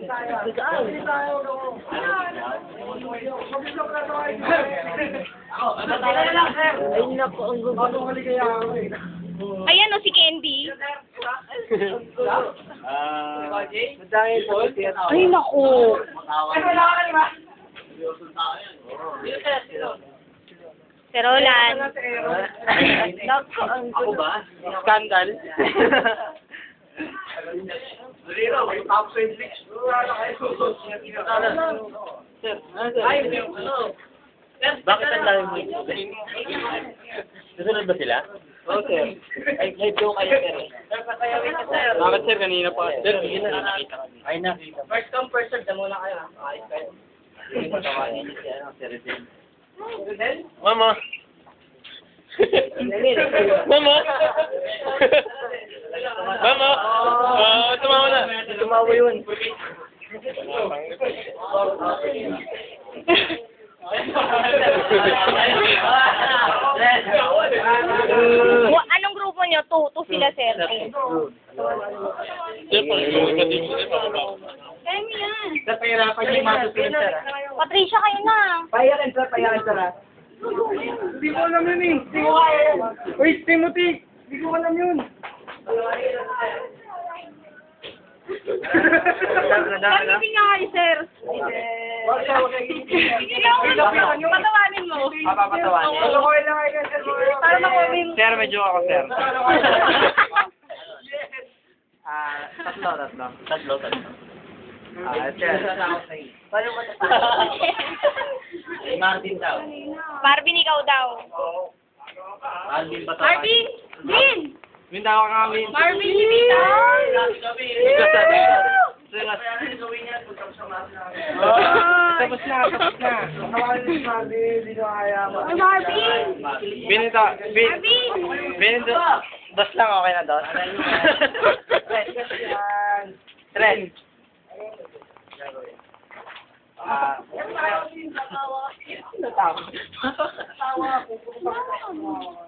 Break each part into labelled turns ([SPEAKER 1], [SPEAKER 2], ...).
[SPEAKER 1] Ay, naku, ang gugulo.
[SPEAKER 2] Ayan o, si Candy. Ay, naku. Si Roland.
[SPEAKER 1] Naku, ang
[SPEAKER 3] Ako ba?
[SPEAKER 1] Scandal.
[SPEAKER 3] Sir, bakit ang layo mo ito? Susunod ba sila?
[SPEAKER 1] Oo, sir.
[SPEAKER 3] Ay, live daw kayo, sir.
[SPEAKER 1] Bakit, sir? Kanina pa.
[SPEAKER 3] Sir, hindi na nakita kami. Ay, nakita.
[SPEAKER 1] First come, first serve. Damo na kayo. Ayos kayo.
[SPEAKER 3] Patawanin niyo si ano, si Redel.
[SPEAKER 1] Mama. Mama. Mama. Tumawa na. Tumawa yun.
[SPEAKER 2] Anong grupo nyo? Two sila, sir. Kami yan.
[SPEAKER 1] Sir, pahirapan niyo yung matutunan, sir.
[SPEAKER 2] Patricia, kayo na.
[SPEAKER 1] Payaran, sir. Payaran, sir. Hindi ko alam yun eh. Hindi ko kaya. Wait, Timothy. Hindi ko alam yun.
[SPEAKER 2] Kami nga kayo, sir. Patawanin mo.
[SPEAKER 1] Papapatawanin.
[SPEAKER 2] Para makumin.
[SPEAKER 1] Sir, medyo ako, sir. Tatlo. Sir.
[SPEAKER 3] Martin daw.
[SPEAKER 2] Marvin, ikaw daw.
[SPEAKER 3] Marvin ba
[SPEAKER 2] Marvin! Vin!
[SPEAKER 1] Mindaw ka kami.
[SPEAKER 2] Marvin, si Vita!
[SPEAKER 1] Tapos na.
[SPEAKER 2] Ay, Marvin!
[SPEAKER 1] Binito.
[SPEAKER 2] Marvin!
[SPEAKER 1] Binito. Dos lang, okay na, dos. Tres.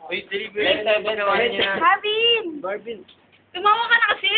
[SPEAKER 1] Uy, delivery.
[SPEAKER 2] Marvin!
[SPEAKER 1] Marvin.
[SPEAKER 2] Tumawa ka na kasi!